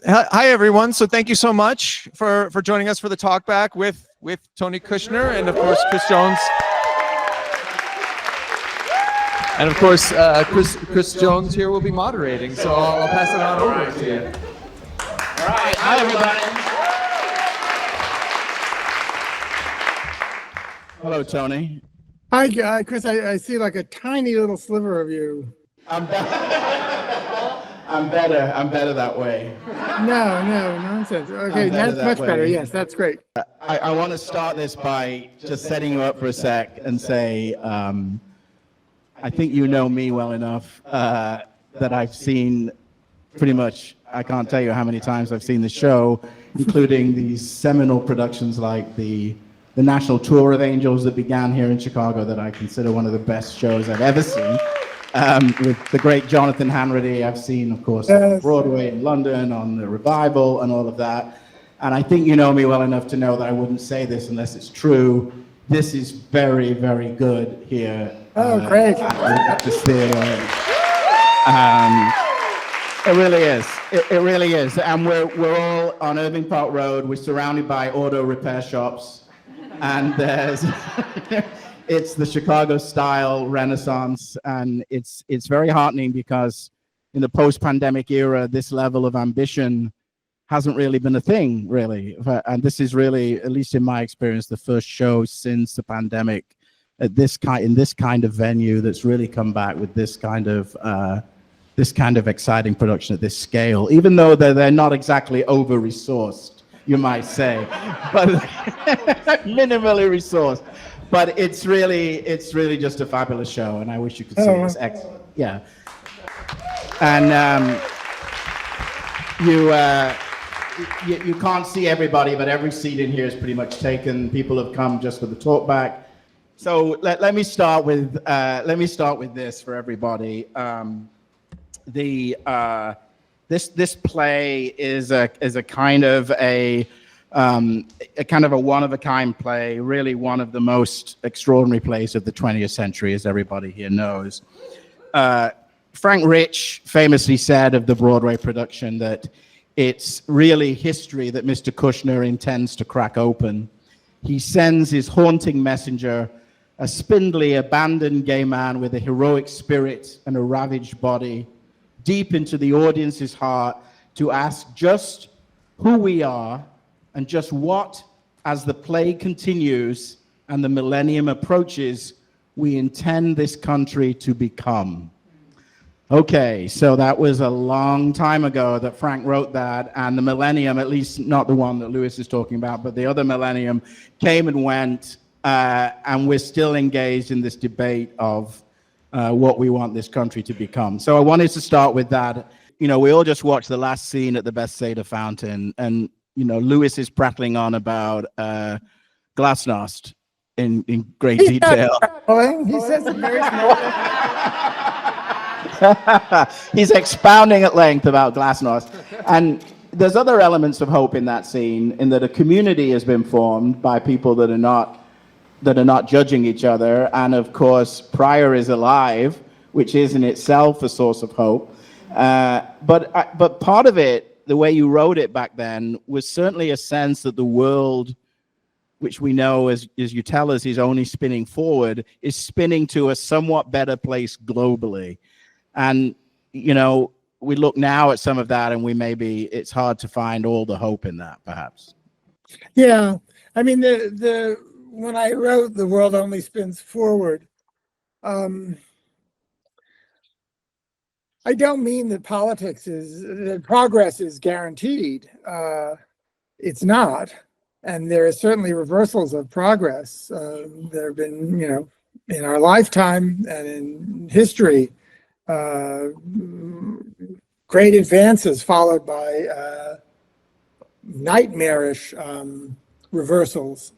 Hi, everyone. So thank you so much for joining us for the talkback with Tony Kushner and, of course, Chris Jones. And, of course, Chris Jones here will be moderating. So I'll pass it on over to you. All right. Hi, everybody. Hello, Tony. Hi, Chris. I see like a tiny little sliver of you. I'm better that way. No, nonsense. Okay, that's much better. Yes, that's great. I want to start this by just setting you up for a sec and say, I think you know me well enough that I've seen pretty much, I can't tell you how many times I've seen the show, including these seminal productions like the National Tour of Angels that began here in Chicago that I consider one of the best shows I've ever seen. With the great Jonathan Hanratty. I've seen, of course, on Broadway in London, on the Revival and all of that. And I think you know me well enough to know that I wouldn't say this unless it's true. This is very, very good here. Great. At this theater. It really is. It really is. And we're all on Irving Park Road. We're surrounded by auto repair shops. And there's... It's the Chicago style Renaissance, and it's very heartening because in the post-pandemic era, this level of ambition hasn't really been a thing, really. And this is really, at least in my experience, the first show since the pandemic at this kind of venue that's really come back with this kind of exciting production at this scale. Even though they're not exactly over-resourced, you might say, but minimally resourced. But it's really just a fabulous show, and I wish you could see it. It's excellent. Yeah. And you can't see everybody, but every seat in here is pretty much taken. People have come just for the talkback. So let me start with this for everybody. This play is a kind of a one-of-a-kind play, really one of the most extraordinary plays of the 20th century, as everybody here knows. Frank Rich famously said of the Broadway production that it's really history that Mr. Kushner intends to crack open. He sends his haunting messenger, a spindly, abandoned gay man with a heroic spirit and a ravaged body, deep into the audience's heart to ask just who we are and just what, as the play continues and the millennium approaches, we intend this country to become. Okay, so that was a long time ago that Frank wrote that, and the millennium, at least not the one that Lewis is talking about, but the other millennium came and went, and we're still engaged in this debate of what we want this country to become. So I wanted to start with that. You know, we all just watched the last scene at the Bethsaida Fountain, and you know, Lewis is prattling on about Glasnost in great detail. He says it very slowly. He's expounding at length about Glasnost. And there's other elements of hope in that scene, in that a community has been formed by people that are not judging each other. And of course, Pryor is alive, which is in itself a source of hope. But part of it, the way you wrote it back then, was certainly a sense that the world, which we know, as you tell us, is only spinning forward, is spinning to a somewhat better place globally. And, you know, we look now at some of that and it's hard to find all the hope in that, perhaps. Yeah. I mean, when I wrote The World Only Spins Forward, I don't mean that progress is guaranteed. It's not. And there are certainly reversals of progress. There have been, you know, in our lifetime and in history, great advances followed by nightmarish reversals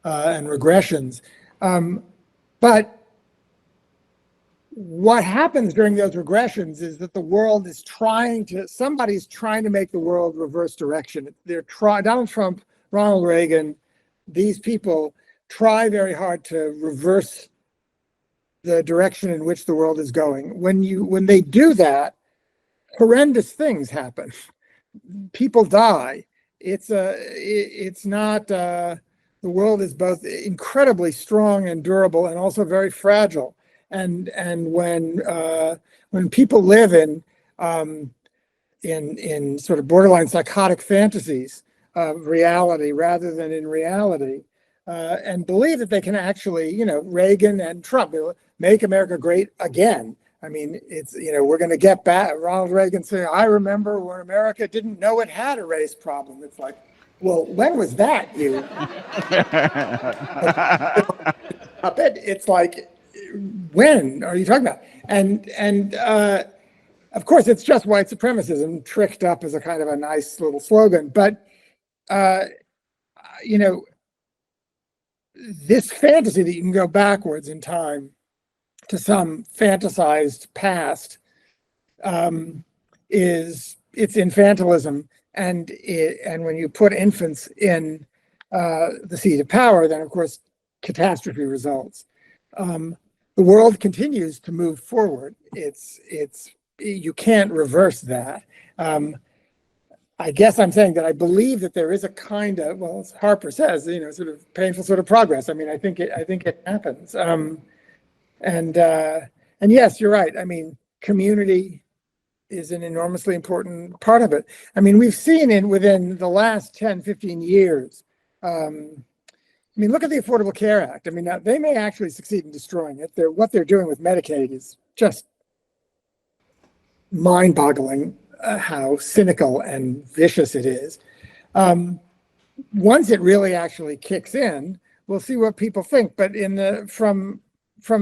and regressions. But what happens during those regressions is that the world is somebody's trying to make the world reverse direction. Donald Trump, Ronald Reagan, these people try very hard to reverse the direction in which the world is going. When they do that, horrendous things happen. people die. It's not, the world is both incredibly strong and durable and also very fragile. And when people live in sort of borderline psychotic fantasies of reality rather than in reality, and believe that they can actually, Reagan and Trump, make America great again. I mean, it's, we're going to get back. Ronald Reagan saying, I remember when America didn't know it had a race problem. It's like, well, when was that, you? It's like, when are you talking about? And of course, it's just white supremacism tricked up as a kind of a nice little slogan. But, this fantasy that you can go backwards in time to some fantasized past, it's infantilism, and when you put infants in the seat of power, then of course catastrophe results. The world continues to move forward. You can't reverse that. I guess I'm saying that I believe that there is a kind of, well, as Harper says, sort of painful sort of progress. I mean, I think it happens. And yes, you're right. I mean, community is an enormously important part of it. I mean, we've seen within the last 10, 15 years. I mean, look at the Affordable Care Act. I mean, now, they may actually succeed in destroying it. What they're doing with Medicaid is just mind-boggling, how cynical and vicious it is. Once it really actually kicks in, we'll see what people think. But from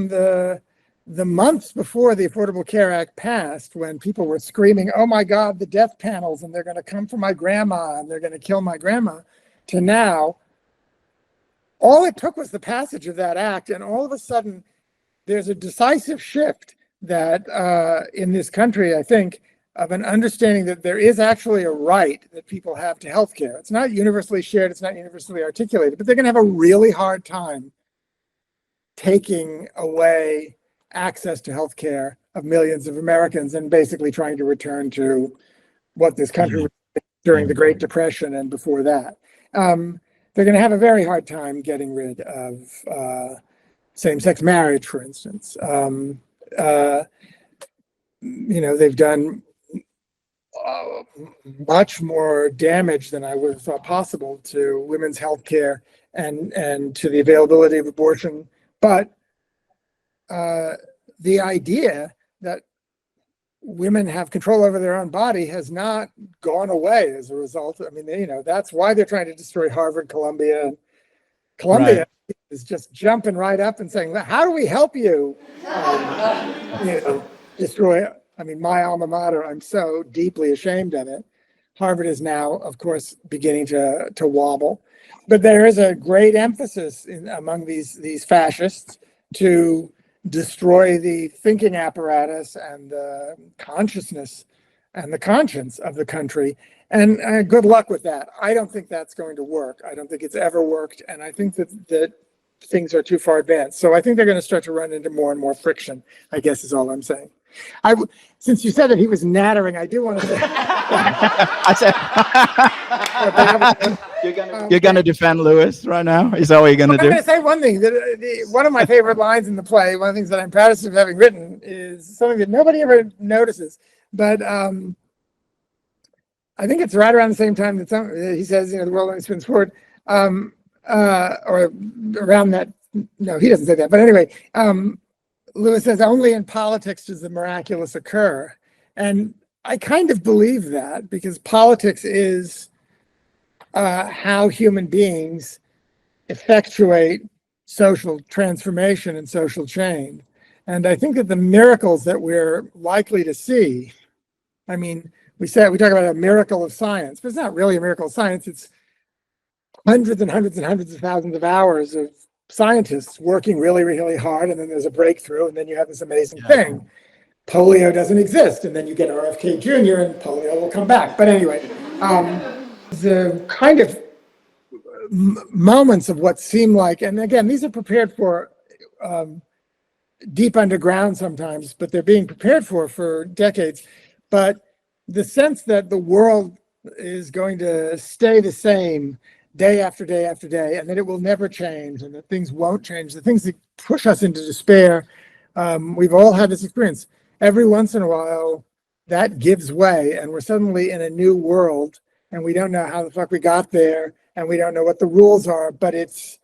the months before the Affordable Care Act passed, when people were screaming, oh my God, the death panels, and they're going to come for my grandma, and they're going to kill my grandma, to now, all it took was the passage of that act, and all of a sudden, there's a decisive shift that in this country, I think, of an understanding that there is actually a right that people have to healthcare. It's not universally shared, it's not universally articulated, but they're going to have a really hard time taking away access to healthcare of millions of Americans and basically trying to return to what this country was during the Great Depression and before that. They're going to have a very hard time getting rid of same-sex marriage, for instance. They've done much more damage than I would have thought possible to women's health care and to the availability of abortion. But the idea that women have control over their own body has not gone away as a result. I mean, that's why they're trying to destroy Harvard, Columbia. Columbia is just jumping right up and saying, how do we help you, destroy? I mean, my alma mater, I'm so deeply ashamed of it. Harvard is now, of course, beginning to wobble. But there is a great emphasis among these fascists to destroy the thinking apparatus and the consciousness and the conscience of the country. And good luck with that. I don't think that's going to work. I don't think it's ever worked. And I think that things are too far advanced. So I think they're going to start to run into more and more friction, I guess is all I'm saying. Since you said that he was nattering, I do want to say. I said, you're going to defend Lewis right now? Is that what you're going to do? I'm going to say one thing. One of my favorite lines in the play, one of the things that I'm proudest of having written, is something that nobody ever notices. But I think it's right around the same time that he says, the world only spins forward, or around that. No, he doesn't say that. But anyway, Lewis says, only in politics does the miraculous occur. And I kind of believe that, because politics is how human beings effectuate social transformation and social change. And I think that the miracles that we're likely to see, I mean, we talk about a miracle of science, but it's not really a miracle of science. It's hundreds and hundreds and hundreds of thousands of hours of scientists working really, really hard, and then there's a breakthrough, and then you have this amazing thing. Polio doesn't exist, and then you get RFK Jr. and polio will come back. But anyway, the kind of moments of what seem like, and again, these are prepared for deep underground sometimes, but they're being prepared for decades. But the sense that the world is going to stay the same day after day after day, and that it will never change, and that things won't change. The things that push us into despair, we've all had this experience. Every once in a while, that gives way, and we're suddenly in a new world, and we don't know how the fuck we got there, and we don't know what the rules are. But it's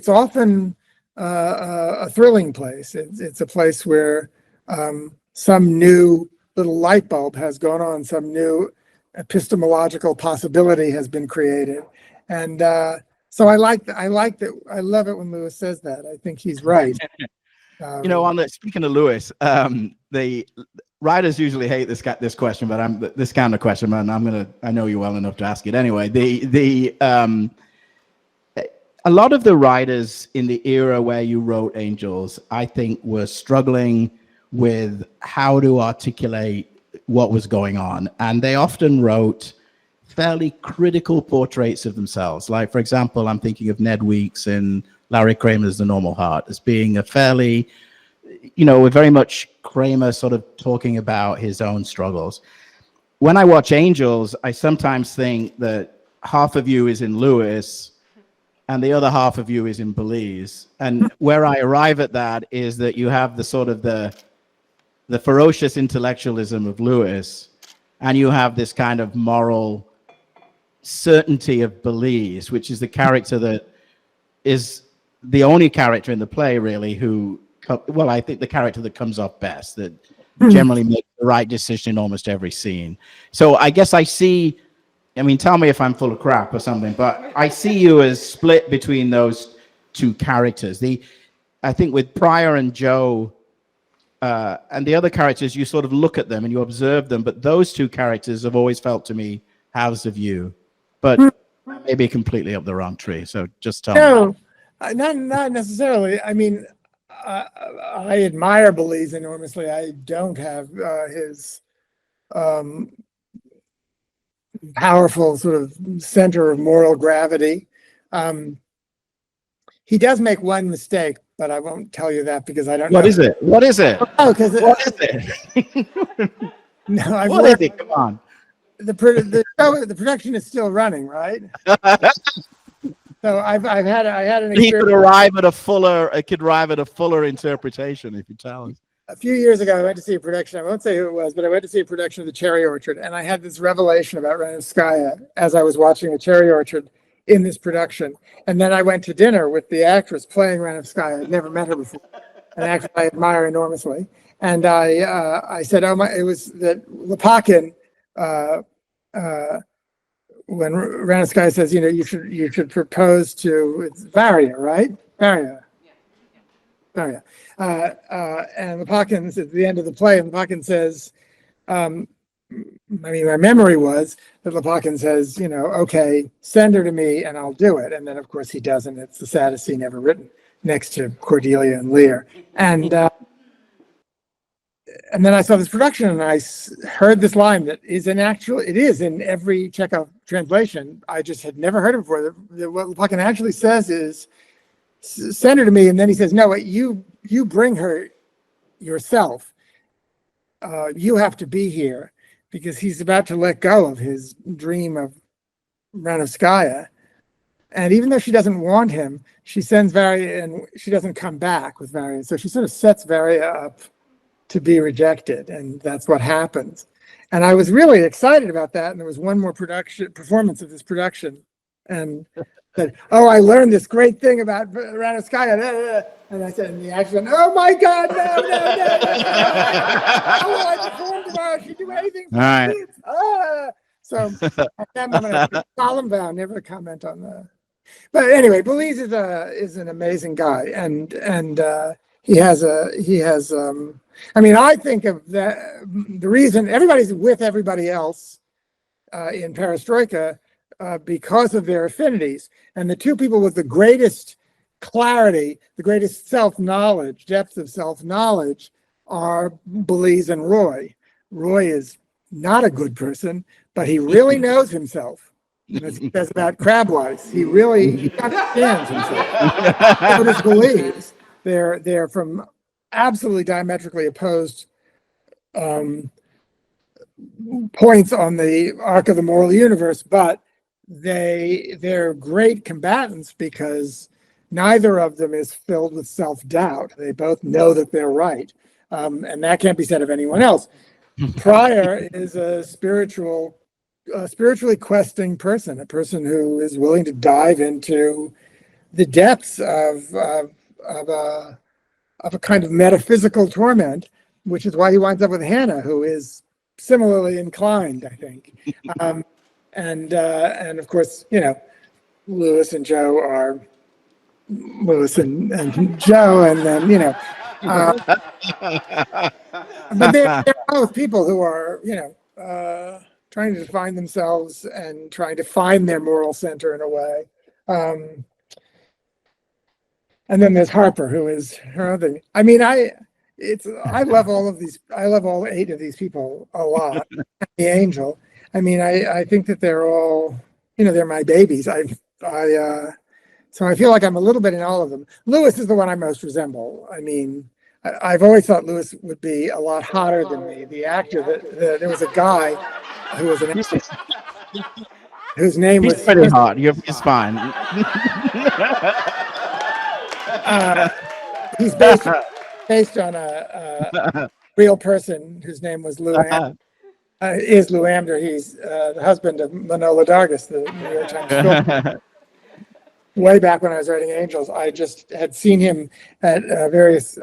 often a thrilling place. It's a place where some new little light bulb has gone on, some new epistemological possibility has been created, and so I like that. I love it when Lewis says that. I think he's right. You know, speaking of Lewis, the writers usually hate this question, but this kind of question, man. I know you well enough to ask it anyway. A lot of the writers in the era where you wrote Angels, I think, were struggling with how to articulate what was going on, and they often wrote fairly critical portraits of themselves. Like, for example, I'm thinking of Ned Weeks in Larry Kramer's The Normal Heart as being a fairly, very much Kramer sort of talking about his own struggles. When I watch Angels, I sometimes think that half of you is in Lewis and the other half of you is in Belize. And where I arrive at that is that you have the sort of the ferocious intellectualism of Lewis, and you have this kind of moral certainty of Belize, which is the character that is the only character in the play, really, I think the character that comes off best, that generally makes the right decision in almost every scene. So I guess tell me if I'm full of crap or something, but I see you as split between those two characters. I think with Pryor and Joe, and the other characters, you sort of look at them and you observe them, but those two characters have always felt to me halves of you. But maybe completely up the wrong tree. So just tell me. No, not necessarily. I mean, I admire Belize enormously. I don't have his powerful sort of center of moral gravity. He does make one mistake, but I won't tell you that because I don't know. What is it? What is it? Oh, because what is it? No, what is it? Come on. The production is still running, right? So I had an experience. He could arrive at a fuller interpretation if you tell us. A few years ago, I went to see a production. I won't say who it was, but I went to see a production of The Cherry Orchard, and I had this revelation about Ranovskaya as I was watching The Cherry Orchard in this production. And then I went to dinner with the actress playing Ranovskaya. I'd never met her before, an actress I admire enormously. And I said, "Oh my!" It was that Lepakin. When Ranovskaya says, you should propose to, it's Varia, right? Varia. And Lepakin, at the end of the play, Lepakin says, my memory was that Lepakin says, okay, send her to me and I'll do it. And then, of course, he doesn't. It's the saddest scene ever written, next to Cordelia and Lear. And then I saw this production and I heard this line that is it is in every Chekhov translation. I just had never heard it before. What Lepakin actually says is, send her to me. And then he says, no, you bring her yourself. You have to be here, because he's about to let go of his dream of Ranovskaya. And even though she doesn't want him, she sends Varia, and she doesn't come back with Varia. So she sort of sets Varia up to be rejected, and that's what happens. And I was really excited about that. And there was one more performance of this production, and said, "Oh, I learned this great thing about Ranovskaya." And I said, and the actor went, "Oh my God, no! Oh, I performed tomorrow. She'd do anything for me." So at that moment, I took a solemn vow never to comment on that. But anyway, Belize is an amazing guy, and he has. I think of that. The reason everybody's with everybody else in Perestroika because of their affinities, and the two people with the greatest clarity, the greatest self-knowledge, depth of self-knowledge, are Belize and Roy. Roy is not a good person, but he really knows himself. As he says about Crabwise, he understands himself. So does Belize. They're from absolutely diametrically opposed points on the arc of the moral universe, but they're great combatants because neither of them is filled with self-doubt. They both know that they're right. And that can't be said of anyone else. Pryor is a spiritually questing person, a person who is willing to dive into the depths of a kind of metaphysical torment, which is why he winds up with Hannah, who is similarly inclined, I think. And of course, Lewis and Joe are Lewis and Joe, and then but they're both people who are trying to define themselves and trying to find their moral center in a way. And then there's Harper, who is her other. I mean, I love all of these. I love all 8 of these people a lot. The Angel. I mean, I think that they're all, they're my babies. So I feel like I'm a little bit in all of them. Lewis is the one I most resemble. I mean, I've always thought Lewis would be a lot hotter than me. The actor, there was a guy who was an actor whose name was. He's pretty hot. He's fine. He's based on a real person whose name was Lou Amder. Is Lou Amder. He's the husband of Manola Dargis, the New York Times film. Way back when I was writing Angels, I just had seen him at various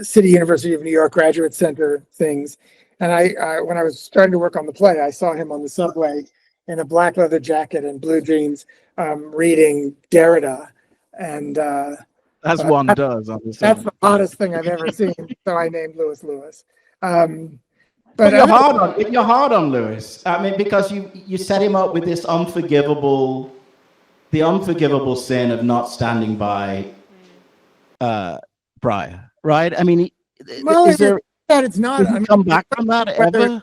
City University of New York Graduate Center things. And I when I was starting to work on the play, I saw him on the subway in a black leather jacket and blue jeans reading Derrida. And as one does. That's the hottest thing I've ever seen. So I named Lewis Lewis. But you're hard on Lewis. I mean, because you set him up with this unforgivable sin of not standing by Pryor, right? I mean, is there that it's not? I mean, come back from that ever?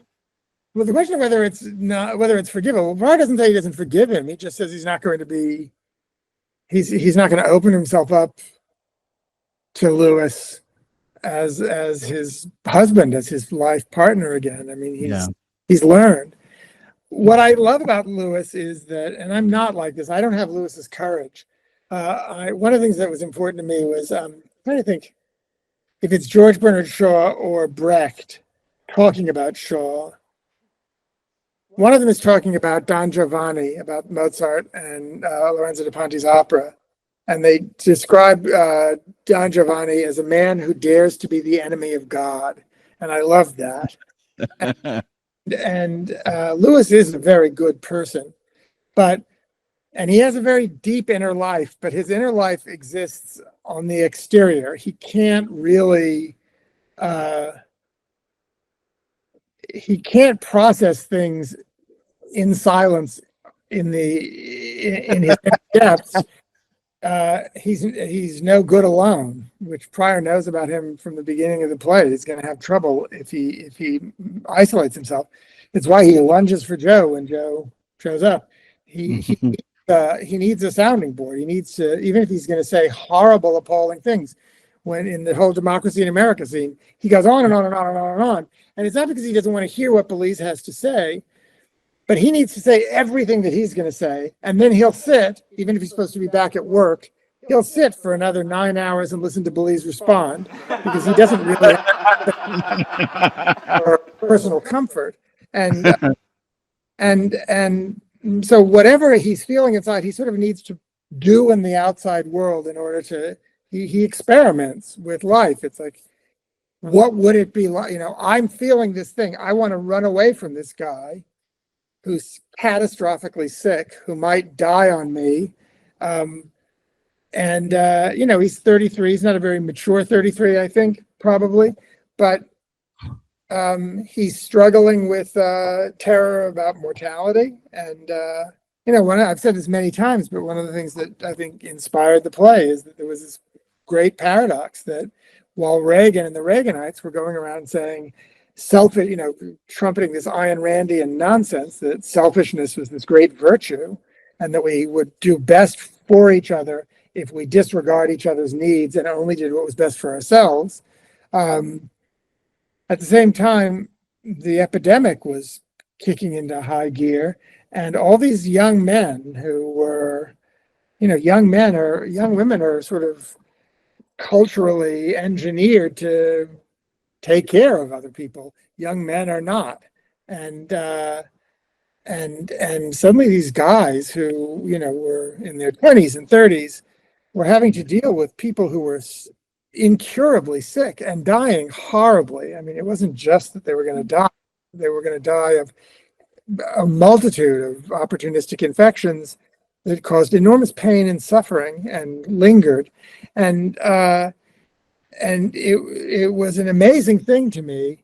Well, the question of whether it's forgivable. Pryor doesn't say he doesn't forgive him. He just says he's not going to be. He's not going to open himself up to Lewis as his husband, as his life partner again. I mean, he's learned. What I love about Lewis is that, and I'm not like this, I don't have Lewis's courage. One of the things that was important to me was, I'm trying to think if it's George Bernard Shaw or Brecht talking about Shaw. One of them is talking about Don Giovanni, about Mozart and Lorenzo da Ponte's opera. And they describe Don Giovanni as a man who dares to be the enemy of God. And I love that. And Lewis is a very good person, and he has a very deep inner life, but his inner life exists on the exterior. He can't really, he can't process things in silence in his depths. He's no good alone, which Pryor knows about him from the beginning of the play. He's going to have trouble if he isolates himself. It's why he lunges for Joe when Joe shows up. He needs a sounding board. He needs to, even if he's going to say horrible, appalling things. When in the whole Democracy in America scene, he goes on and on and on and on and on. And it's not because he doesn't want to hear what Belize has to say, but he needs to say everything that he's going to say, and then he'll sit, even if he's supposed to be back at work, he'll sit for another 9 hours and listen to Belize respond, because he doesn't really have personal comfort. And so whatever he's feeling inside, he sort of needs to do in the outside world in order to, he experiments with life. It's like, what would it be like? I'm feeling this thing. I want to run away from this guy who's catastrophically sick, who might die on me. He's 33. He's not a very mature 33, I think, probably. But he's struggling with terror about mortality. And, I've said this many times, but one of the things that I think inspired the play is that there was this great paradox that while Reagan and the Reaganites were going around saying, trumpeting this Ayn Randian nonsense that selfishness was this great virtue and that we would do best for each other if we disregard each other's needs and only did what was best for ourselves. At the same time, the epidemic was kicking into high gear, and all these young men who were, young women are sort of culturally engineered to take care of other people. Young men are not. And suddenly these guys who, were in their 20s and 30s were having to deal with people who were incurably sick and dying horribly. I mean, it wasn't just that they were going to die. They were going to die of a multitude of opportunistic infections that caused enormous pain and suffering and lingered. And it was an amazing thing to me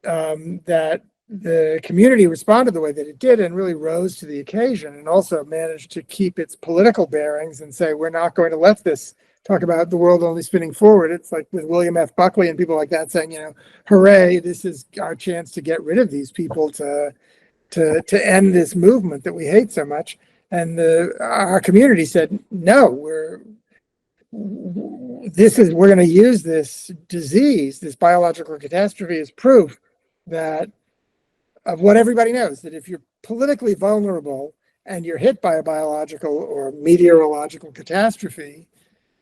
that the community responded the way that it did and really rose to the occasion, and also managed to keep its political bearings and say, we're not going to let this talk about the world only spinning forward. It's like with William F. Buckley and people like that saying, hooray, this is our chance to get rid of these people, to end this movement that we hate so much. And our community said, no, we're going to use this disease, this biological catastrophe, as proof of what everybody knows, that if you're politically vulnerable and you're hit by a biological or meteorological catastrophe,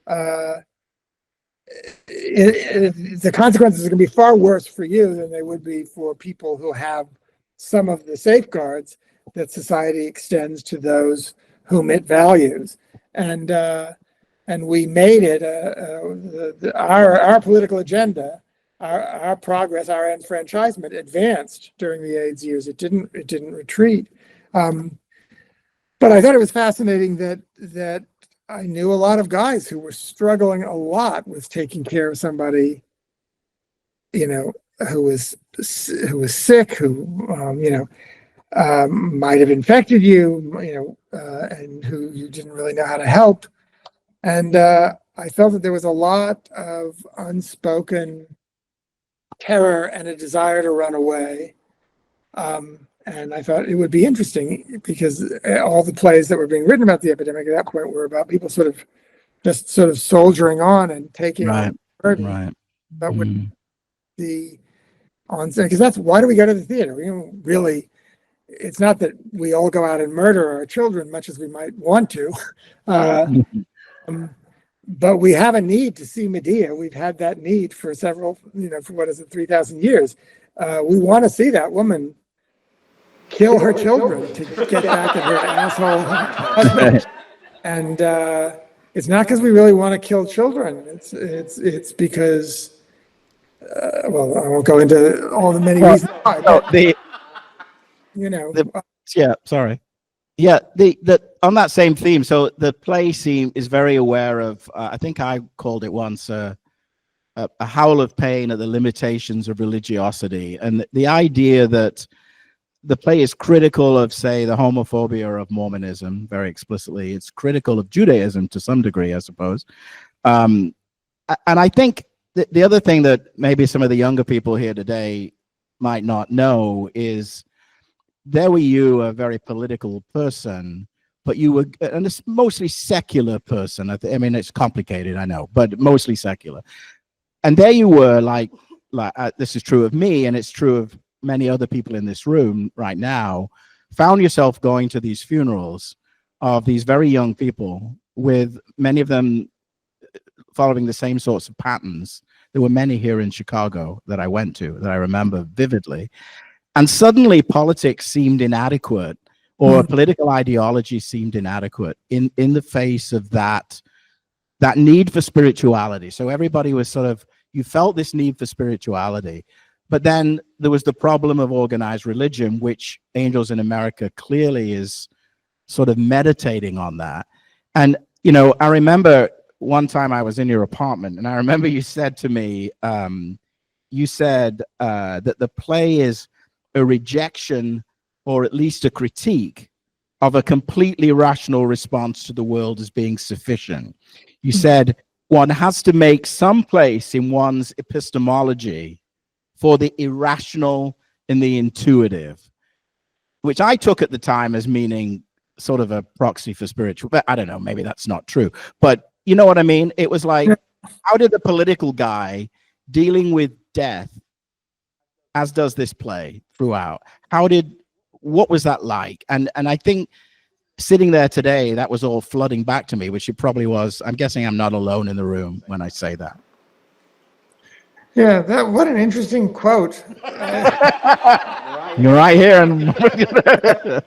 the consequences are going to be far worse for you than they would be for people who have some of the safeguards that society extends to those whom it values. And we made it our political agenda, our progress, our enfranchisement advanced during the AIDS years. It didn't retreat. But I thought it was fascinating that I knew a lot of guys who were struggling a lot with taking care of somebody, who was sick, who might have infected you, and who you didn't really know how to help. And I felt that there was a lot of unspoken terror and a desire to run away. And I thought it would be interesting because all the plays that were being written about the epidemic at that point were about people sort of soldiering on and taking on the burden. Right. That would be on, because that's why do we go to the theater? Really, it's not that we all go out and murder our children, much as we might want to. But we have a need to see Medea. We've had that need for several, for 3,000 years. We want to see that woman kill her children to get back at her asshole husband. And it's not because we really want to kill children. It's because, well, I won't go into all the many reasons why. But, Yeah, on that same theme, so the play is very aware of, I think I called it once, a howl of pain at the limitations of religiosity, and the idea that the play is critical of, say, the homophobia of Mormonism, very explicitly. It's critical of Judaism to some degree, I suppose. And I think the other thing that maybe some of the younger people here today might not know is, there were you, a very political person, but you were, and it's mostly secular person. I mean, it's complicated, I know, but mostly secular. And there you were, like this is true of me, and it's true of many other people in this room right now, found yourself going to these funerals of these very young people, with many of them following the same sorts of patterns. There were many here in Chicago that I went to, that I remember vividly. And suddenly politics seemed inadequate, or political ideology seemed inadequate in the face of that need for spirituality. So everybody was you felt this need for spirituality. But then there was the problem of organized religion, which Angels in America clearly is sort of meditating on that. And, I remember one time I was in your apartment, and I remember you said to me, you said that the play is a rejection, or at least a critique, of a completely rational response to the world as being sufficient. You said one has to make some place in one's epistemology for the irrational and the intuitive, which I took at the time as meaning sort of a proxy for spiritual, but I don't know, maybe that's not true. But you know what I mean? It was like, how did the political guy dealing with death as does this play throughout. What was that like? And I think sitting there today, that was all flooding back to me, which it probably was. I'm guessing I'm not alone in the room when I say that. Yeah, what an interesting quote. You're right here. And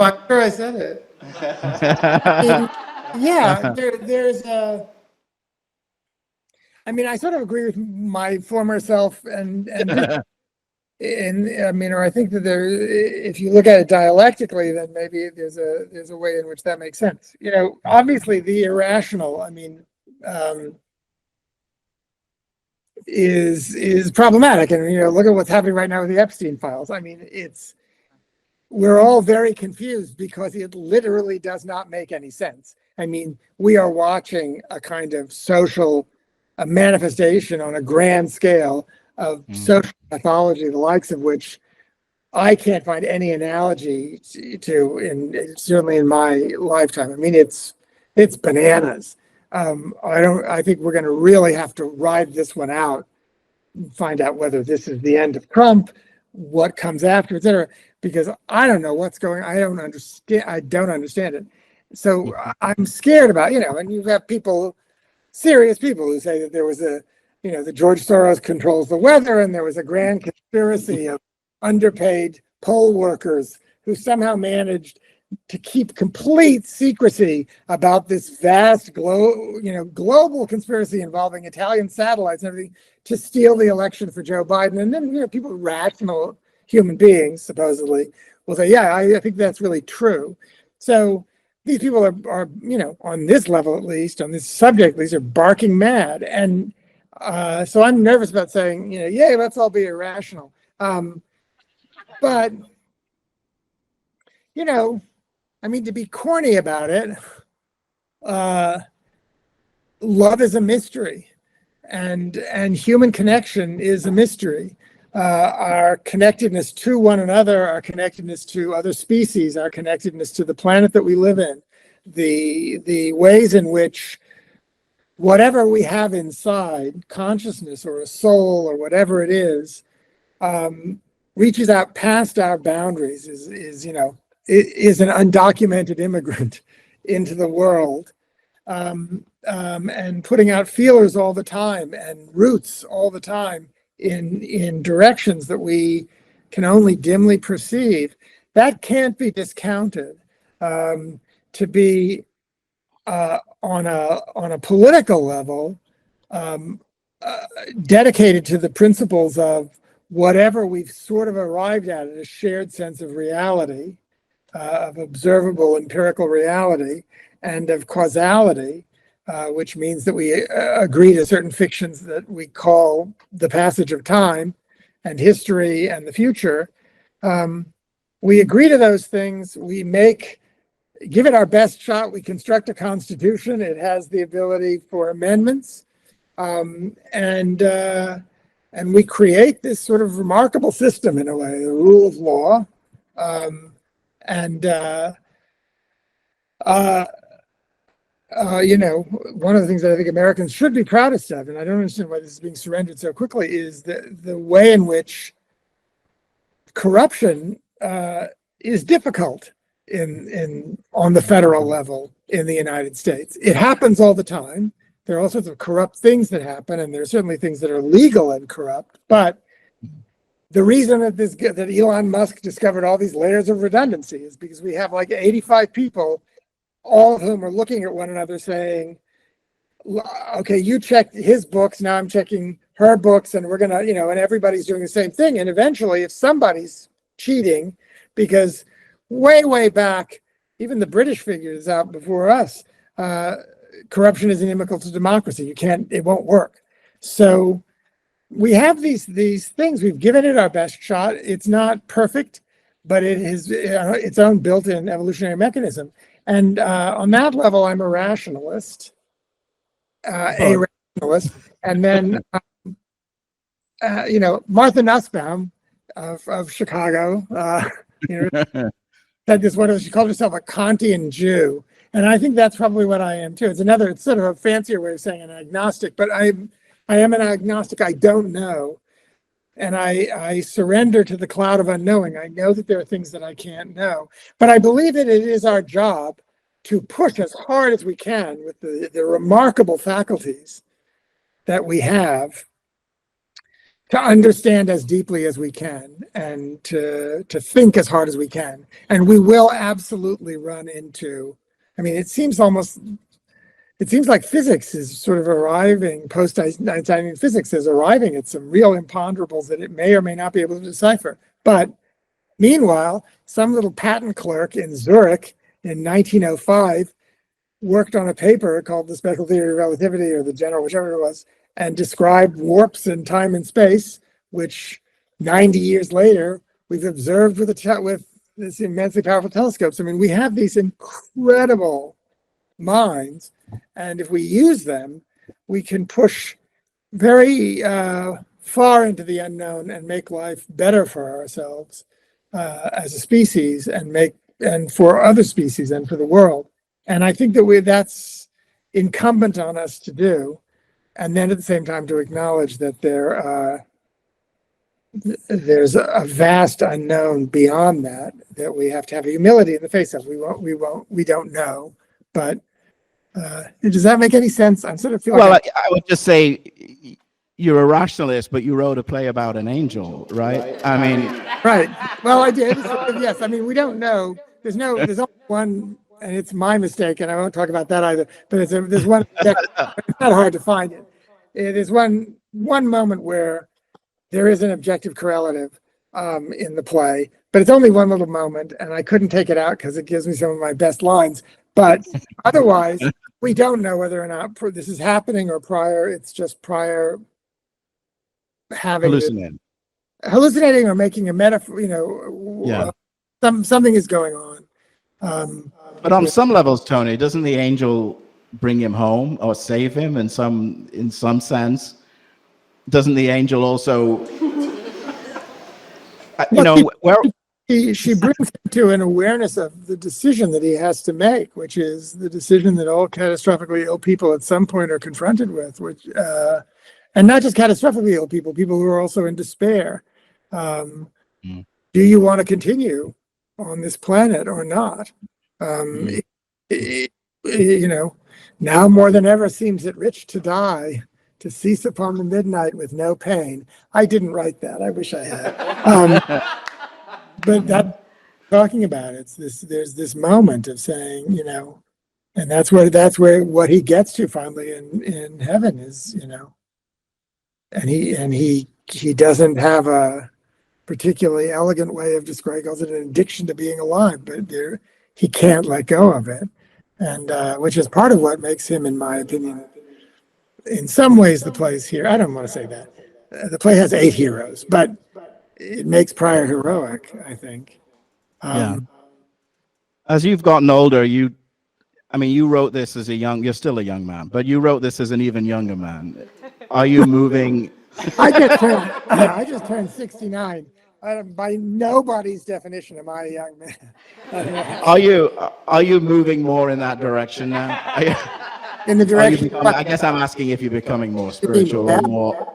I'm sure I said it. Yeah, there's a. I mean, I sort of agree with my former self, and I mean, or I think that if you look at it dialectically, then maybe there's a way in which that makes sense. You know, obviously the irrational, I mean, is problematic, and you know, look at what's happening right now with the Epstein files. I mean, we're all very confused because it literally does not make any sense. I mean, we are watching a kind of social manifestation on a grand scale of social pathology, the likes of which I can't find any analogy to, certainly in my lifetime. I mean, it's bananas. I think we're going to really have to ride this one out and find out whether this is the end of Trump, what comes after, et cetera, because I don't know what's going on. I don't understand it. So I'm scared about, you know, and you have serious people who say that there was that George Soros controls the weather, and there was a grand conspiracy of underpaid poll workers who somehow managed to keep complete secrecy about this vast global conspiracy involving Italian satellites and everything to steal the election for Joe Biden. And then, you know, people, rational human beings, supposedly, will say, yeah, I think that's really true. So these people are, you know, on this level at least, on this subject, these are barking mad. And so I'm nervous about saying, you know, yay, let's all be irrational. But, you know, I mean, to be corny about it, love is a mystery, and human connection is a mystery. Our connectedness to one another, our connectedness to other species, our connectedness to the planet that we live in, the ways in which whatever we have inside, consciousness or a soul or whatever it is, reaches out past our boundaries, is an undocumented immigrant into the world, and putting out feelers all the time and roots all the time in directions that we can only dimly perceive. That can't be discounted. To be on a political level, dedicated to the principles of whatever we've sort of arrived at a shared sense of reality, of observable empirical reality, and of causality, which means that we agree to certain fictions that we call the passage of time and history and the future. We agree to those things. We give it our best shot. We construct a constitution. It has the ability for amendments, and we create this sort of remarkable system in a way, the rule of law. You know, one of the things that I think Americans should be proudest of, and I don't understand why this is being surrendered so quickly, is the way in which corruption is difficult on the federal level in the United States. It happens all the time. There are all sorts of corrupt things that happen, and there are certainly things that are legal and corrupt. But the reason that Elon Musk discovered all these layers of redundancy is because we have like 85 people, all of whom are looking at one another saying, okay, you checked his books, now I'm checking her books, and we're gonna, and everybody's doing the same thing. And eventually, if somebody's cheating, because way back, even the British figured this out before us, corruption is inimical to democracy. It won't work. So we have these things. We've given it our best shot. It's not perfect, but it is its own built-in evolutionary mechanism. And on that level, I'm a rationalist, and then Martha Nussbaum of Chicago, said this. She called herself a Kantian Jew, and I think that's probably what I am too. It's sort of a fancier way of saying an agnostic, but I am an agnostic. I don't know. and I surrender to the cloud of unknowing. I know that there are things that I can't know, but I believe that it is our job to push as hard as we can with the remarkable faculties that we have to understand as deeply as we can and to think as hard as we can. And we will absolutely run into, I mean, it seems like physics is sort of arriving, post-Einsteinian physics is arriving at some real imponderables that it may or may not be able to decipher. But meanwhile, some little patent clerk in Zurich in 1905 worked on a paper called The Special Theory of Relativity, or the General, whichever it was, and described warps in time and space, which 90 years later, we've observed with this immensely powerful telescopes. I mean, we have these incredible minds, and if we use them, we can push very far into the unknown and make life better for ourselves as a species, and for other species and for the world. And I think that that's incumbent on us to do. And then at the same time to acknowledge that there's a vast unknown beyond that we have to have humility in the face of. We don't know. But does that make any sense? I'm sort of feeling. Well, I would just say you're a rationalist, but you wrote a play about an angel, right? I mean, right. Well, I did. Yes. I mean, we don't know. There's only one, and it's my mistake, and I won't talk about that either. But there's one. It's not hard to find it. It is one moment where there is an objective correlative in the play, but it's only one little moment, and I couldn't take it out because it gives me some of my best lines. But otherwise, we don't know whether or not this is happening or prior. It's just prior having hallucinating or making a metaphor. Something is going on. But on some levels, Tony, doesn't the angel bring him home or save him in some sense? Doesn't the angel also, she brings him to an awareness of the decision that he has to make, which is the decision that all catastrophically ill people at some point are confronted with, and not just catastrophically ill people who are also in despair. Do you want to continue on this planet or not? Now more than ever seems it rich to die, to cease upon the midnight with no pain. I didn't write that. I wish I had. But that talking about it, there's this moment of saying, and that's where what he gets to finally in heaven is, and he doesn't have a particularly elegant way of describing, calls it an addiction to being alive, but he can't let go of it. And which is part of what makes him, in my opinion, in some ways the play's here. I don't want to say that. The play has 8 heroes, but it makes Prior heroic, I think. As you've gotten older, you wrote this as you're still a young man, but you wrote this as an even younger man. Are you moving? I just turned 69. By nobody's definition am I a young man. Are you moving more in that direction now? In the direction. I guess I'm asking if you're becoming more spiritual or more.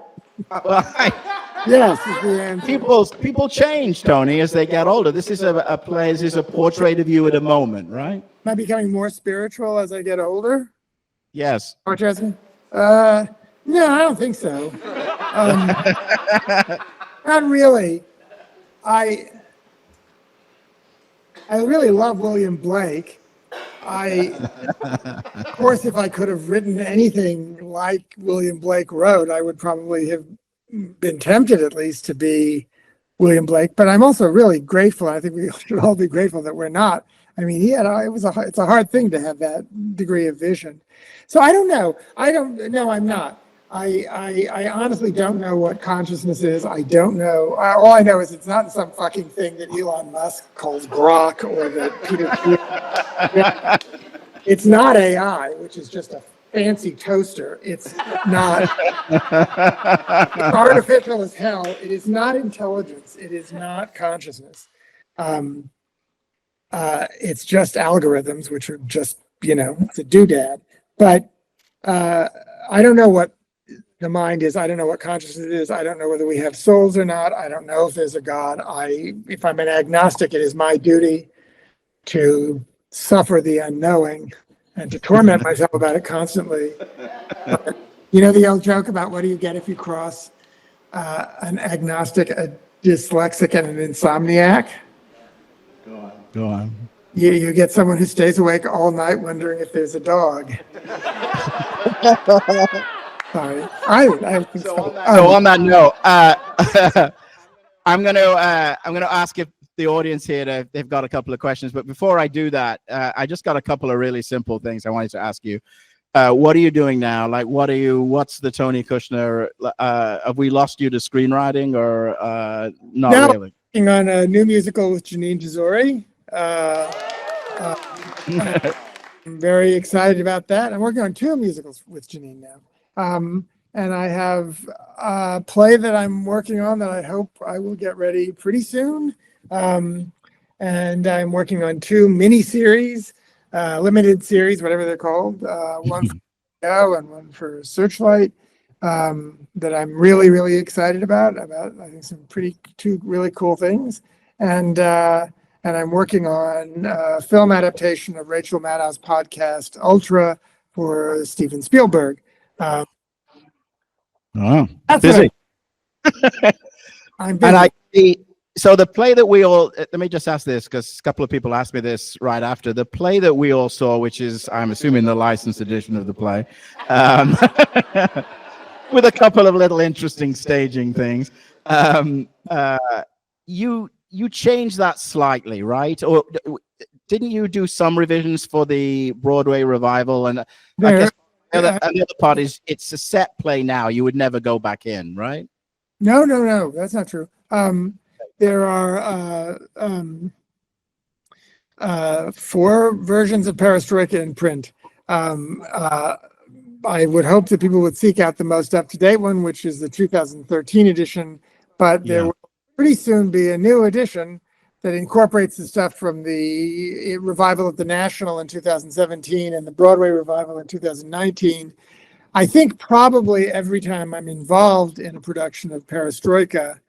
Yes, is the answer. People change, Tony, as they get older. This is a play. This is a portrait of you at a moment, right? Am I becoming more spiritual as I get older? Yes. No, I don't think so. Not really. I really love William Blake. Of course, if I could have written anything like William Blake wrote, I would probably have been tempted at least to be William Blake. But I'm also really grateful. I think we should all be grateful that we're not. I mean, it's a hard thing to have that degree of vision. So I don't know. I'm not. I honestly don't know what consciousness is. I don't know. All I know is it's not some fucking thing that Elon Musk calls Grok or that Peter Thiel. It's not AI, which is just a fancy toaster. It's not. It's artificial as hell. It is not intelligence. It is not consciousness. It's just algorithms, which are just, it's a doodad. But I don't know what the mind is, I don't know what consciousness is. I don't know whether we have souls or not. I don't know if there's a God. If I'm an agnostic, it is my duty to suffer the unknowing and to torment myself about it constantly. You know the old joke about what do you get if you cross an agnostic, a dyslexic, and an insomniac? Go on. You get someone who stays awake all night wondering if there's a dog. Sorry. I think so. So on that note, I'm gonna ask if the audience here they've got a couple of questions, but before I do that, I just got a couple of really simple things I wanted to ask you. What are you doing now? Like, what's the Tony Kushner? Have we lost you to screenwriting or not No, really? Working on a new musical with Janine Jazori. I'm very excited about that. I'm working on 2 musicals with Janine now. And I have a play that I'm working on that I hope I will get ready pretty soon. And I'm working on 2 mini-series, limited series, whatever they're called, one for Go and one for Searchlight, that I'm really, really excited about. I think some 2 really cool things. And I'm working on a film adaptation of Rachel Maddow's podcast, Ultra, for Steven Spielberg. Oh, That's busy. I'm busy. And so the play that we all, let me just ask this, because a couple of people asked me this right after. The play that we all saw, which is, I'm assuming, the licensed edition of the play, with a couple of little interesting staging things, you changed that slightly, right? Or didn't you do some revisions for the Broadway revival? And I guess the other part is it's a set play now. You would never go back in, right? No, that's not true. There are 4 versions of Perestroika in print. I would hope that people would seek out the most up-to-date one, which is the 2013 edition, but there will pretty soon be a new edition that incorporates the stuff from the revival of the National in 2017 and the Broadway revival in 2019. I think probably every time I'm involved in a production of Perestroika,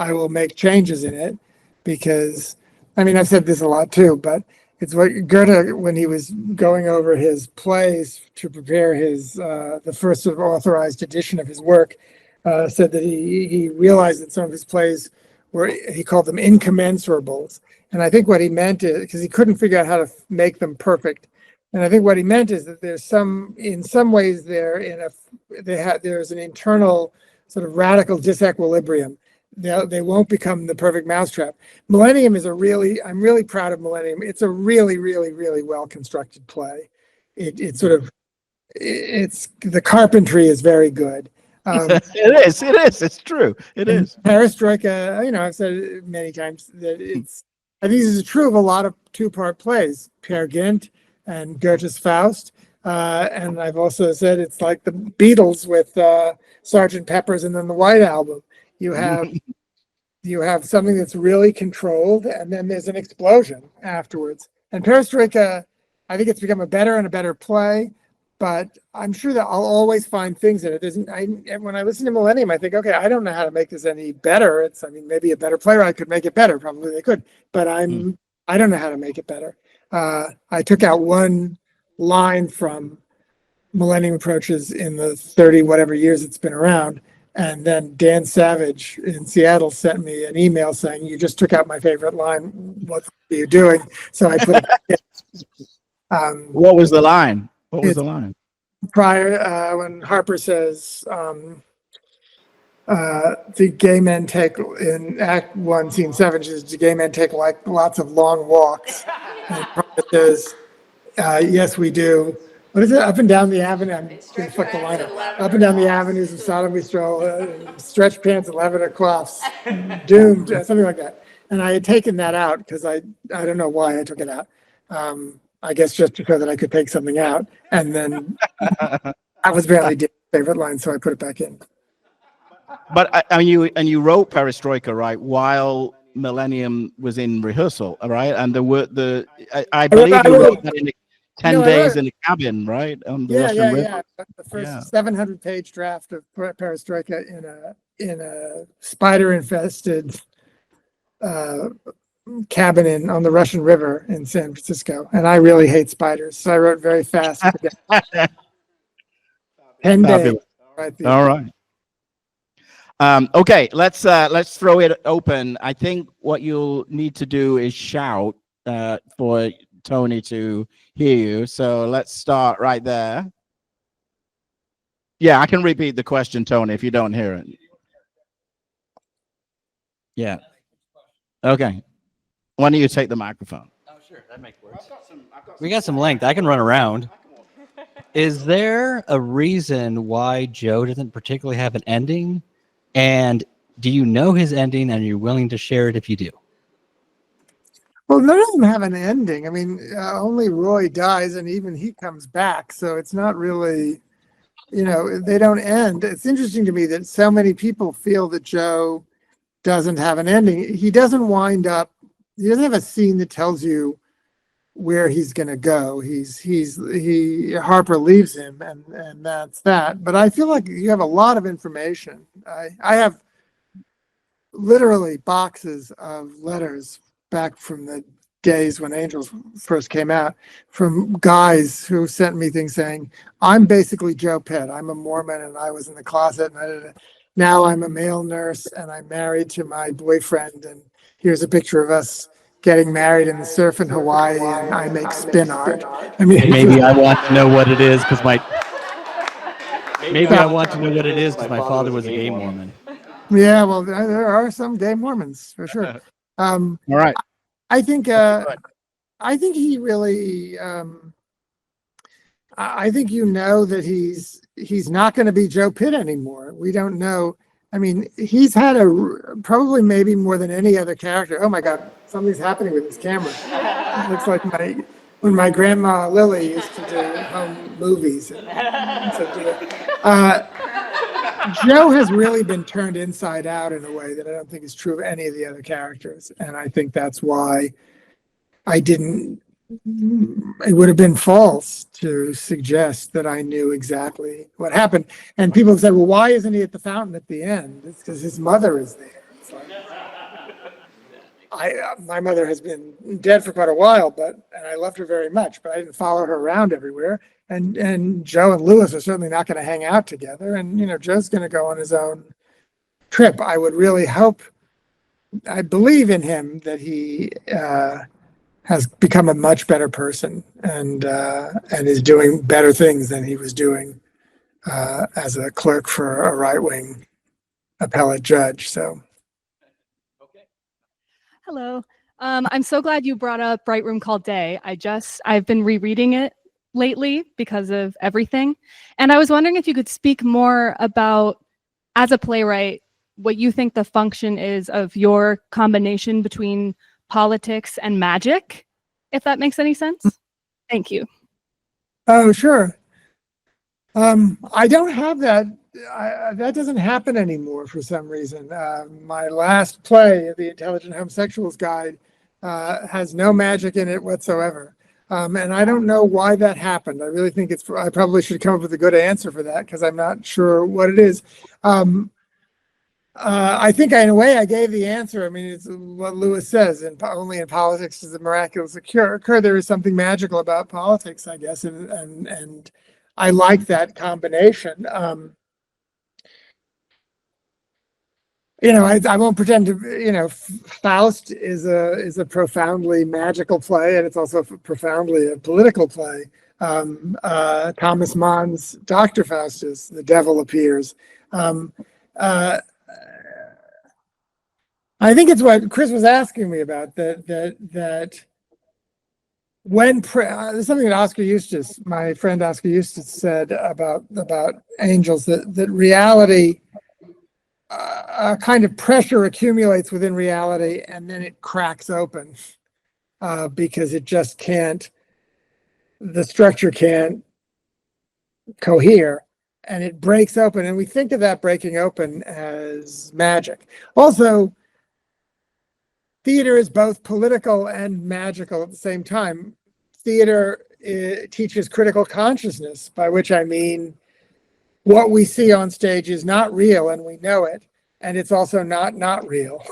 I will make changes in it because, I mean, I've said this a lot too, but it's what Goethe, when he was going over his plays to prepare his the first sort of authorized edition of his work, said that he realized that some of his plays were, he called them incommensurables. And I think what he meant is, because he couldn't figure out how to make them perfect. And I think what he meant is that there's in some ways there's an internal sort of radical disequilibrium. They won't become the perfect mousetrap. Millennium is I'm really proud of Millennium. It's a really, really, really well constructed play. It's the carpentry is very good. It is. It's true. It is. Perestroika, I've said it many times that I think this is true of a lot of 2-part plays, Peer Gynt and Goethe's Faust. And I've also said it's like the Beatles with Sgt. Pepper's and then the White Album. You have something that's really controlled, and then there's an explosion afterwards. And Perestroika, I think it's become a better and a better play, but I'm sure that I'll always find things in it. When I listen to Millennium, I think, okay, I don't know how to make this any better. Maybe a better playwright could make it better. Probably they could, but I don't know how to make it better. I took out one line from Millennium Approaches in the 30 whatever years it's been around. And then Dan Savage in Seattle sent me an email saying, "You just took out my favorite line. What are you doing?" So I put it back in. What was the line? What was the line? Prior, when Harper says, the gay men take, in Act 1, Scene 7, the gay men take like lots of long walks. And Harper says, yes, we do. What is it? Up and down the avenue. I'm going to fuck the line up. Up and down the avenues of Sodom we stroll, stretch pants and lavender cloths, doomed, something like that. And I had taken that out because I don't know why I took it out. I guess just so that I could take something out. And then I was barely Dan's favorite line, so I put it back in. But you wrote Perestroika, right, while Millennium was in rehearsal, right? And I believe you wrote that 10 No, I days wrote- in a cabin, right? On the Yeah, Russian yeah, River. yeah. The first Yeah. 700-page draft of Perestroika in a spider-infested cabin on the Russian River in San Francisco, and I really hate spiders, so I wrote very fast. To get 10 days. Fabulous. Right. All right. Okay, let's throw it open. I think what you'll need to do is shout for Tony to hear you. So let's start right there. Yeah, I can repeat the question, Tony, if you don't hear it. Yeah. Okay. Why don't you take the microphone? Oh, sure. That makes works. We got some length. I can run around. Is there a reason why Joe doesn't particularly have an ending? And do you know his ending and you're willing to share it if you do? Well, none of them have an ending. I mean, only Roy dies, and even he comes back. So it's not really, they don't end. It's interesting to me that so many people feel that Joe doesn't have an ending. He doesn't wind up. He doesn't have a scene that tells you where he's going to go. Harper leaves him, and that's that. But I feel like you have a lot of information. I have literally boxes of letters back from the days when Angels first came out, from guys who sent me things saying, I'm basically Joe Pitt. I'm a Mormon and I was in the closet, and now I'm a male nurse and I'm married to my boyfriend, and here's a picture of us getting married in the surf in Hawaii, and I make spin art. I mean, Maybe I want to know what it is because my father was a gay Mormon. Yeah, well, there are some gay Mormons for sure. All right. I think he really. I think that he's not going to be Joe Pitt anymore. We don't know. I mean, he's had probably maybe more than any other character. Oh my God, something's happening with this camera. It looks like when my grandma Lily used to do home movies. Joe has really been turned inside out in a way that I don't think is true of any of the other characters. And I think that's why it would have been false to suggest that I knew exactly what happened. And people have said, well, why isn't he at the fountain at the end? It's because his mother is there. My mother has been dead for quite a while, and I loved her very much, but I didn't follow her around everywhere. And Joe and Louis are certainly not going to hang out together. And, Joe's going to go on his own trip. I would really hope, I believe in him that he has become a much better person and is doing better things than he was doing as a clerk for a right-wing appellate judge. So. Hello. I'm so glad you brought up Bright Room Called Day. I've been rereading it lately because of everything. And I was wondering if you could speak more about, as a playwright, what you think the function is of your combination between politics and magic, if that makes any sense. Thank you. Oh, sure. I don't have that. That doesn't happen anymore for some reason. My last play, The Intelligent Homosexuals Guide, has no magic in it whatsoever. And I don't know why that happened. I really think I probably should come up with a good answer for that because I'm not sure what it is. I think in a way I gave the answer. I mean, it's what Lewis says, only in politics does the miraculous occur. There is something magical about politics, I guess, and I like that combination. I won't pretend to, Faust is a profoundly magical play, and it's also profoundly a political play. Thomas Mann's Dr. Faustus, the devil appears. I think it's what Chris was asking me about, that when there's something that Oscar Eustis, my friend Oscar Eustis, said about angels, that reality, a kind of pressure accumulates within reality and then it cracks open because it just can't, the structure can't cohere and it breaks open. And we think of that breaking open as magic. Also, theater is both political and magical at the same time. Theater teaches critical consciousness, by which I mean what we see on stage is not real, and we know it, and it's also not real.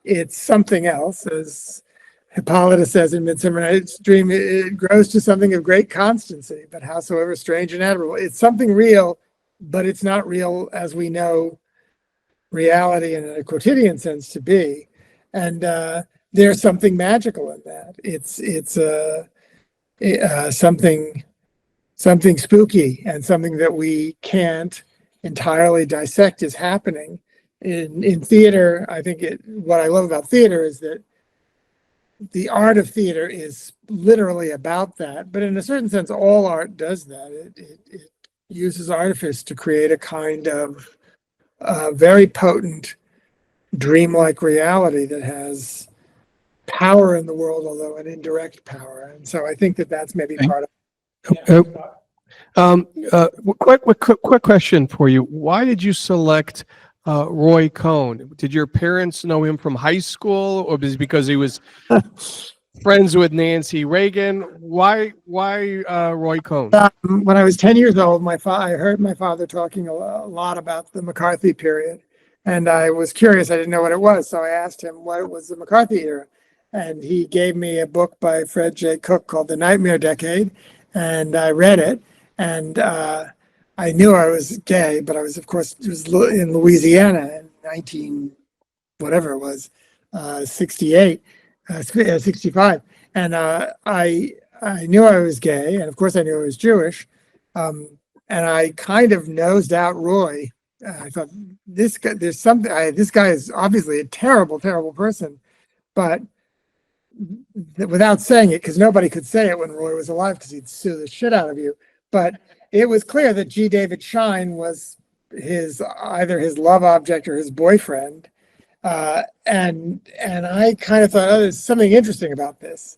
It's something else, as Hippolytus says in Midsummer Night's Dream. It grows to something of great constancy, but howsoever strange and admirable. It's something real, but it's not real as we know reality in a quotidian sense to be. And there's something magical in that. It's something spooky, and something that we can't entirely dissect is happening. In theater, I think what I love about theater is that the art of theater is literally about that. But in a certain sense, all art does that. It uses artifice to create a kind of very potent, dreamlike reality that has power in the world, although an indirect power. And so I think that that's maybe part of Quick question for you. Why did you select Roy Conn? Did your parents know him from high school, or was it because he was friends with Nancy Reagan? Why Roy Conn? When I was 10 years old, I heard my father talking a lot about the McCarthy period, and I was curious. I didn't know what it was, so I asked him what was the McCarthy era, and he gave me a book by Fred J. Cook called The Nightmare Decade, and I read it, and I knew I was gay, but I was, of course, it was in Louisiana in whatever it was, 68, 65. And I knew I was gay, and of course I knew I was Jewish. And I kind of nosed out Roy. I thought, this guy, this guy is obviously a terrible, terrible person. But without saying it, because nobody could say it when Roy was alive, because he'd sue the shit out of you. But it was clear that G. David Schein was either his love object or his boyfriend. And I kind of thought, oh, there's something interesting about this.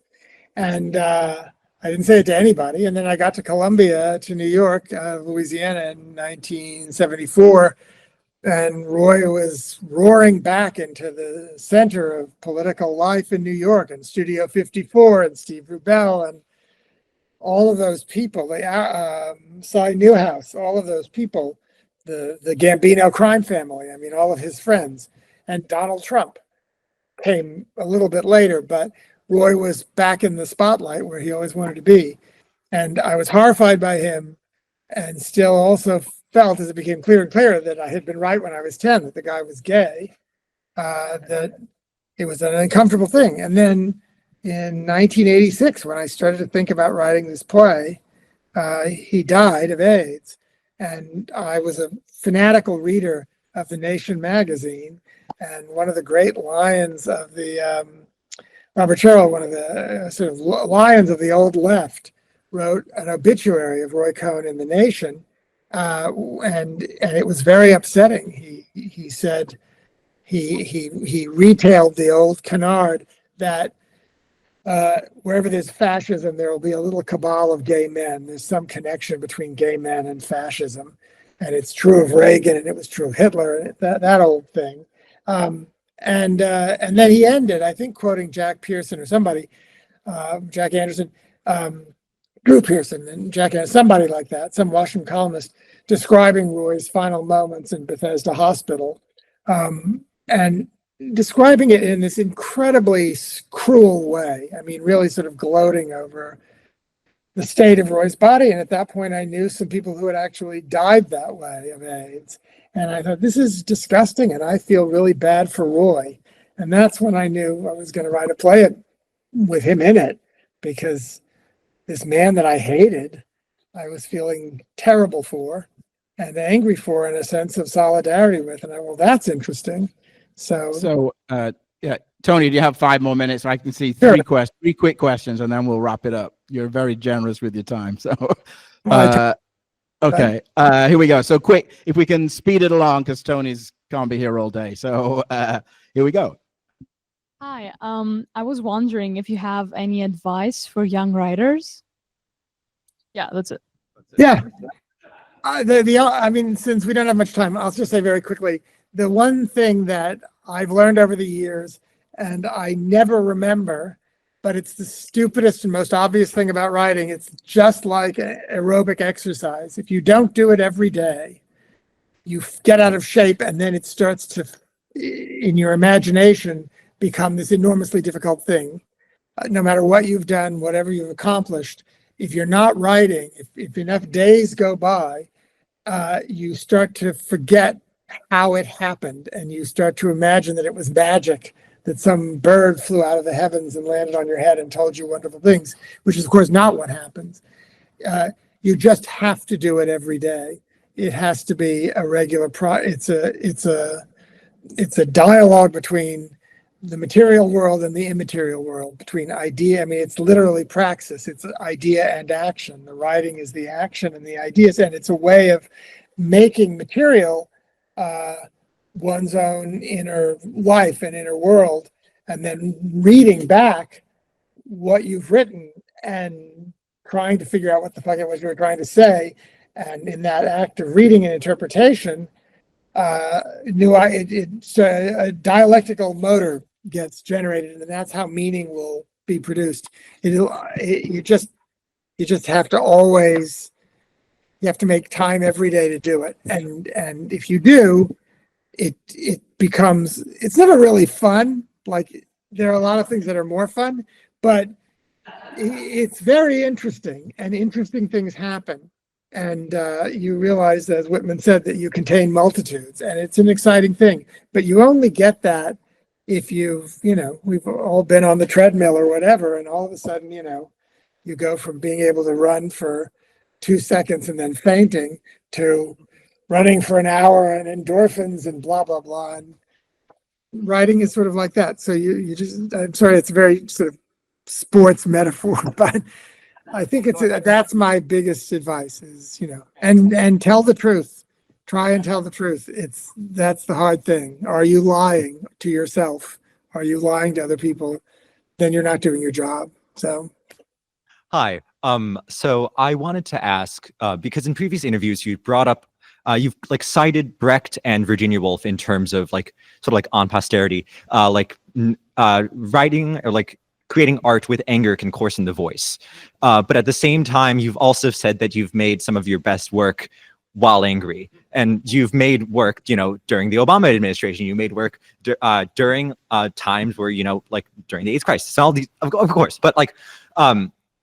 And I didn't say it to anybody. And then I got to Columbia, to New York, Louisiana in 1974. And Roy was roaring back into the center of political life in New York, and Studio 54 and Steve Rubell and all of those people, Cy Newhouse, all of those people, the Gambino crime family, I mean, all of his friends, and Donald Trump came a little bit later, but Roy was back in the spotlight where he always wanted to be. And I was horrified by him, and still also felt, as it became clearer and clearer, that I had been right when I was 10, that the guy was gay, that it was an uncomfortable thing. And then in 1986, when I started to think about writing this play, he died of AIDS. And I was a fanatical reader of The Nation magazine. And one of the great lions of the, Robert Sherrill, one of the sort of lions of the old left, wrote an obituary of Roy Conn in The Nation. And it was very upsetting. He said, he retailed the old canard that wherever there's fascism, there will be a little cabal of gay men. There's some connection between gay men and fascism. And it's true of Reagan, and it was true of Hitler, and that old thing. And then he ended, I think, quoting Jack Pearson or somebody, Jack Anderson, Drew Pearson and Jack Anderson, somebody like that, some Washington columnist, describing Roy's final moments in Bethesda Hospital, and describing it in this incredibly cruel way. I mean, really sort of gloating over the state of Roy's body. And at that point, I knew some people who had actually died that way of AIDS. And I thought, this is disgusting, and I feel really bad for Roy. And that's when I knew I was going to write a play with him in it, because this man that I hated, I was feeling terrible for and angry for, in a sense of solidarity with. And well, that's interesting. So yeah, Tony, do you have 5 more minutes? I can see Sure. three quick questions, and then we'll wrap it up. You're very generous with your time. So, okay, here we go. So quick, if we can speed it along, because Tony's can't be here all day. So here we go. Hi, I was wondering if you have any advice for young writers. Yeah, that's it. Yeah. I mean, since we don't have much time, I'll just say very quickly, the one thing that I've learned over the years, and I never remember, but it's the stupidest and most obvious thing about writing. It's just like aerobic exercise. If you don't do it every day, you get out of shape, and then it starts to, in your imagination, become this enormously difficult thing. No matter what you've done, whatever you've accomplished, if you're not writing, if enough days go by, you start to forget how it happened, and you start to imagine that it was magic, that some bird flew out of the heavens and landed on your head and told you wonderful things, which is of course not what happens. You just have to do it every day. It has to be a regular it's a dialogue between the material world and the immaterial world, between idea. I mean, it's literally praxis. It's idea and action. The writing is the action and the ideas, and it's a way of making material one's own inner life and inner world, and then reading back what you've written and trying to figure out what the fuck it was you were trying to say. And in that act of reading and interpretation, it's a dialectical motor gets generated, and that's how meaning will be produced. You just have to always, you have to make time every day to do it. And if you do, it becomes, it's never really fun. Like, there are a lot of things that are more fun, but it's very interesting, and interesting things happen. And you realize, as Whitman said, that you contain multitudes, and it's an exciting thing. But you only get that if we've all been on the treadmill or whatever, and all of a sudden, you go from being able to run for 2 seconds and then fainting to running for an hour and endorphins and blah, blah, blah. And writing is sort of like that. So you just, I'm sorry, it's a very sort of sports metaphor, but I think that's my biggest advice is, and tell the truth. Try and tell the truth. That's the hard thing. Are you lying to yourself? Are you lying to other people? Then you're not doing your job. So. Hi. So I wanted to ask, because in previous interviews you brought up, you've cited Brecht and Virginia Woolf in terms of on posterity, writing or creating art with anger can coarsen the voice. But at the same time, you've also said that you've made some of your best work while angry. And you've made work, during the Obama administration. You made work during times where, during the AIDS crisis, all these, of course. But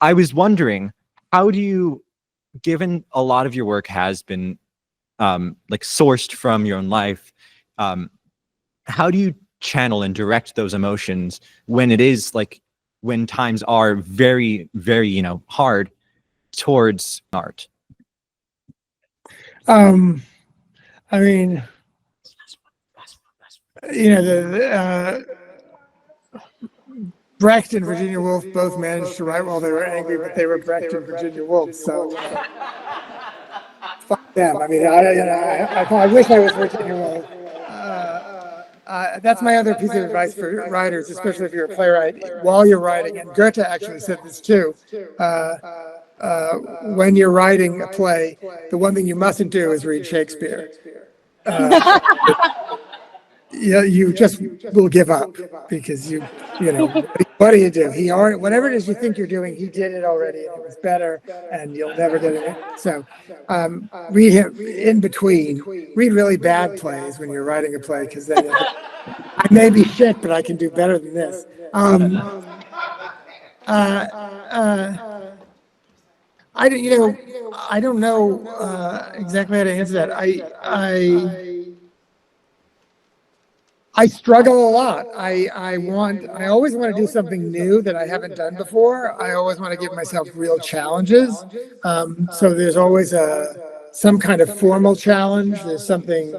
I was wondering, how do you, given a lot of your work has been sourced from your own life, how do you channel and direct those emotions when it is when times are very, very, hard towards art? I mean, Brecht and Virginia Woolf both managed to write while they were angry, but they were Brecht and Virginia Woolf, so fuck them. I mean, I wish I was Virginia Woolf. That's my other piece of advice for writers, especially if you're a playwright, while you're writing, and Goethe actually said this too, when you're writing a play, the one thing you mustn't do is read Shakespeare. You just will give up, because what do you do? Whatever it is you think you're doing, he did it already, and it was better, and you'll never get it. So read him in between. Read really bad plays when you're writing a play, because then I may be shit, but I can do better than this. I don't know exactly how to answer that. I struggle a lot. I always want to do something new that I haven't done before. I always want to give myself real challenges. So there's always some kind of formal challenge. There's something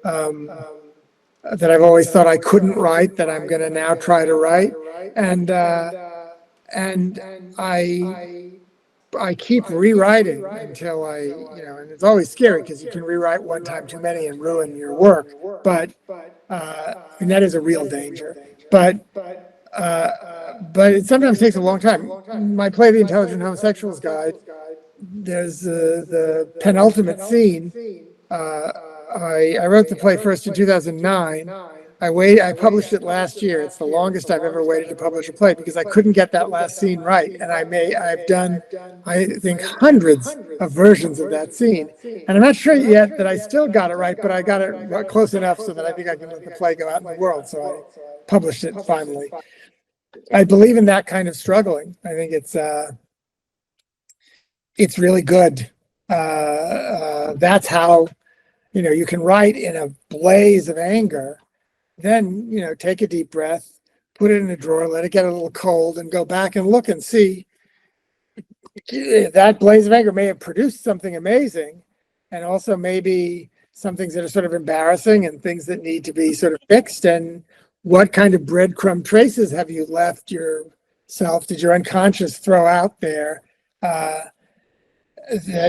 that I've always thought I couldn't write that I'm going to now try to write. And I keep rewriting until and it's always scary, because you can rewrite one time too many and ruin your work. But and that is a real danger. But it sometimes takes a long time. My play, The Intelligent Homosexual's Guide, there's the penultimate scene. I wrote the play first in 2009. I published it last year. It's the longest I've ever waited to publish a play because I couldn't get that last scene right. And I've done, I think, hundreds of versions of that scene. And I'm not sure yet that I still got it right, but I got it close enough so that I think I can let the play go out in the world. So I published it finally. I believe in that kind of struggling. I think it's really good. That's how, you can write in a blaze of anger, then, take a deep breath, put it in a drawer, let it get a little cold, and go back and look and see that blaze of anger may have produced something amazing, and also maybe some things that are sort of embarrassing and things that need to be sort of fixed. And what kind of breadcrumb traces have you left yourself? Did your unconscious throw out there that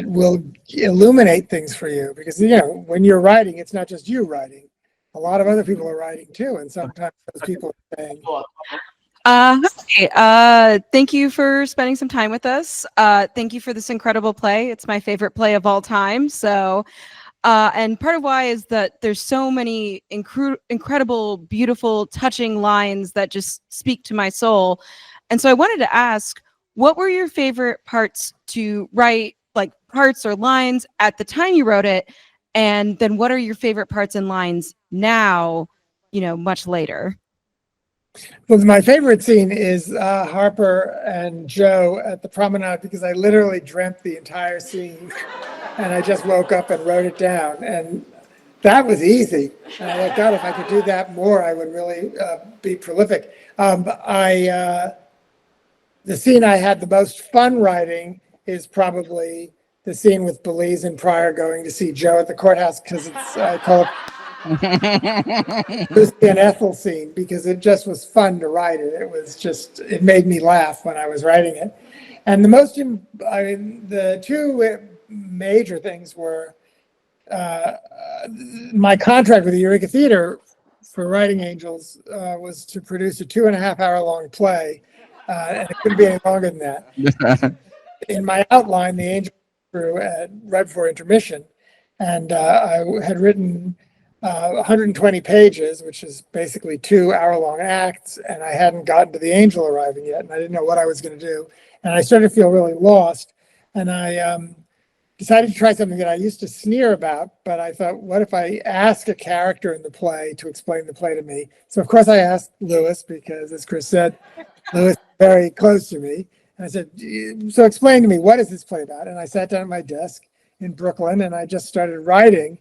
will illuminate things for you? Because, when you're writing, it's not just you writing. A lot of other people are writing too. And sometimes those people are saying, hi. Thank you for spending some time with us. Thank you for this incredible play. It's my favorite play of all time. So, and part of why is that there's so many incredible, beautiful, touching lines that just speak to my soul. And so I wanted to ask, what were your favorite parts to write, like parts or lines at the time you wrote it? And then what are your favorite parts and lines now, much later? Well, my favorite scene is Harper and Joe at the promenade, because I literally dreamt the entire scene and I just woke up and wrote it down. And that was easy. And I thought, God, if I could do that more, I would really be prolific. The scene I had the most fun writing is probably the scene with Belize and Pryor going to see Joe at the courthouse, because I call it Lucy and Ethel scene, because it just was fun to write it. It made me laugh when I was writing it. And the two major things were my contract with the Eureka Theater for Writing Angels was to produce a 2.5-hour long play, and it couldn't be any longer than that. In my outline, the Angels right before intermission, and I had written 120 pages, which is basically 2-hour-long acts, and I hadn't gotten to the angel arriving yet, and I didn't know what I was going to do, and I started to feel really lost, and I decided to try something that I used to sneer about, but I thought, what if I ask a character in the play to explain the play to me? So of course I asked Lewis, because as Chris said, Lewis is very close to me. And I said, so explain to me, what is this play about? And I sat down at my desk in Brooklyn and I just started writing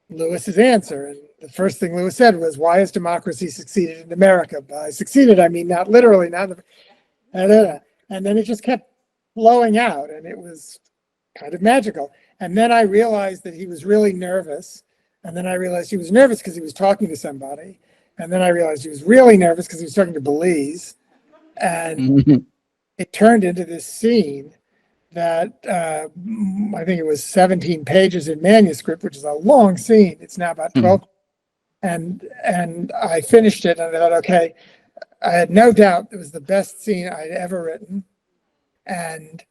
Lewis's answer. And the first thing Lewis said was, why has democracy succeeded in America? By succeeded, I mean, not literally, and then it just kept flowing out, and it was kind of magical. And then I realized that he was really nervous. And then I realized he was nervous because he was talking to somebody. And then I realized he was really nervous because he was talking to Belize. And it turned into this scene that I think it was 17 pages in manuscript, which is a long scene. It's now about 12. And I finished it and I thought, okay, I had no doubt it was the best scene I'd ever written. And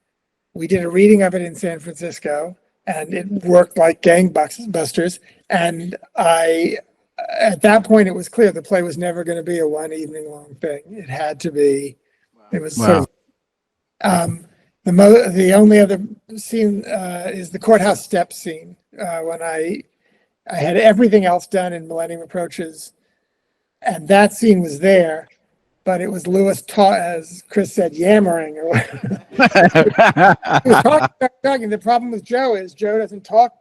we did a reading of it in San Francisco, and it worked like gangbusters. And at that point, it was clear the play was never going to be a one evening long thing. It had to be. It was sort of, the only other scene is the courthouse steps scene, when I had everything else done in Millennium Approaches, and that scene was there, but it was Lewis as Chris said, yammering or whatever. He was talking. The problem with Joe is Joe doesn't talk.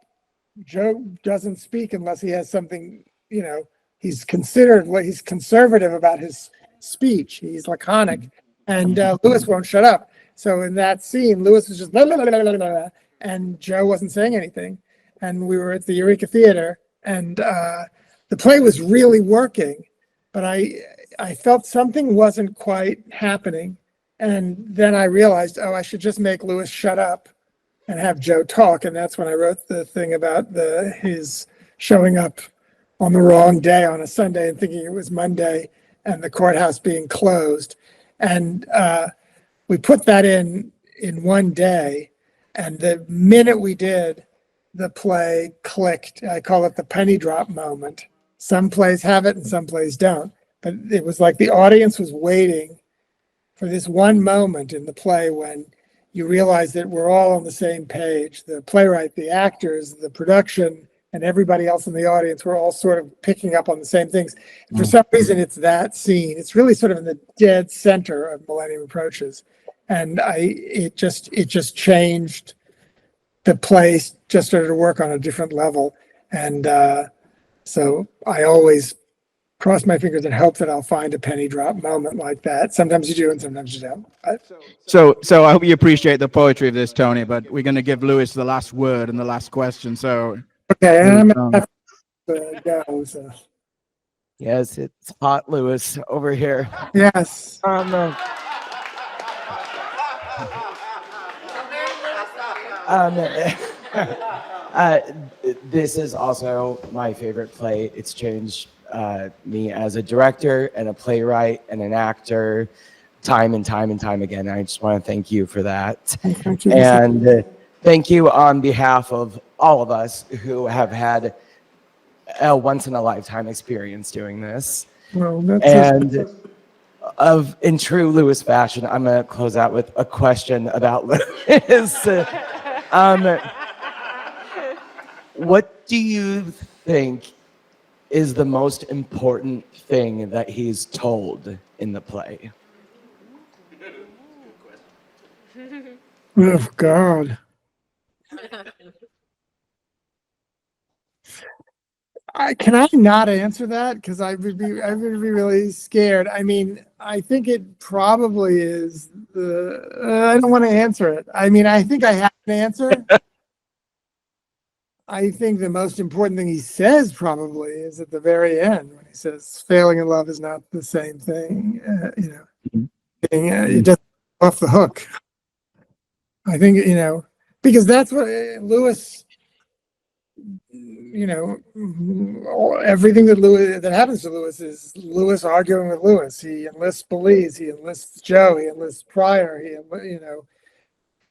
Joe doesn't speak unless he has something, he's conservative about his speech. He's laconic, and Lewis won't shut up. So in that scene, Lewis was just blah, blah, blah, blah, blah, and Joe wasn't saying anything. And we were at the Eureka Theater, and the play was really working, but I felt something wasn't quite happening. And then I realized, I should just make Lewis shut up and have Joe talk. And that's when I wrote the thing about his showing up on the wrong day on a Sunday and thinking it was Monday and the courthouse being closed. And we put that in one day. And the minute we did, the play clicked. I call it the penny drop moment. some plays have it and some plays don't. But it was like the audience was waiting for this one moment in the play when you realize that we're all on the same page. The playwright, the actors, the production, and everybody else in the audience were all sort of picking up on the same things. And for some reason, it's that scene. It's really sort of in the dead center of Millennium Approaches. And it just changed. The play just started to work on a different level. And so I always cross my fingers and hope that I'll find a penny drop moment like that. Sometimes you do and sometimes you don't. So I hope you appreciate the poetry of this, Tony, but we're going to give Lewis the last word and the last question. So okay, and I'm going to have to go. So. Yes, it's hot, Lewis, over here. Yes. This is also my favorite play. It's changed me as a director and a playwright and an actor time and time and time again. I just want to thank you for that. And thank you on behalf of all of us who have had a once-in-a-lifetime experience doing this. Well, that's And in true Lewis fashion, I'm going to close out with a question about Lewis. What do you think is the most important thing that he's told in the play? Oh God. Can I not answer that? Because I would be really scared. I mean, I think it probably is I don't want to answer it. I mean, I think I have an answer. I think the most important thing he says probably is at the very end when he says, "Failing in love is not the same thing." It doesn't go off the hook. I think because that's what Lewis. Everything that happens to Lewis is Lewis arguing with Lewis. He enlists Belize, he enlists Joe, he enlists Pryor.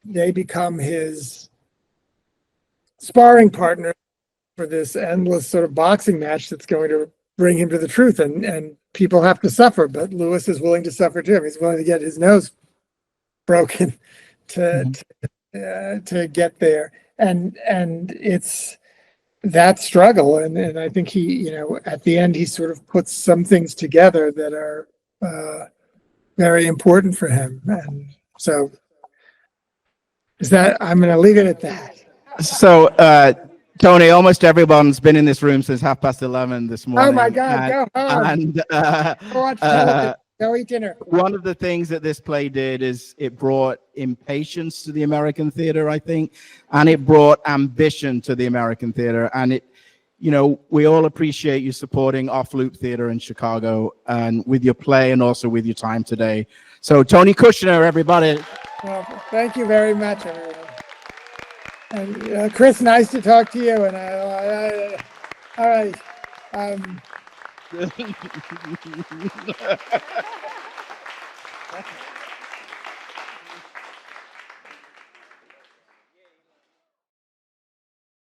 They become his sparring partner for this endless sort of boxing match that's going to bring him to the truth. And people have to suffer, but Lewis is willing to suffer too. He's willing to get his nose broken to get there. And it's that struggle. And I think he, at the end, he sort of puts some things together that are very important for him. And so I'm going to leave it at that. So, Tony, almost everyone's been in this room since 11:30 this morning. Oh my God, go home. And Go watch television. Go eat dinner. one of the things that this play did is it brought impatience to the American theater, I think, and it brought ambition to the American theater. And it, we all appreciate you supporting Off Loop Theater in Chicago and with your play and also with your time today. So, Tony Kushner, everybody. Well, thank you very much, everyone. And Chris, nice to talk to you. And all right.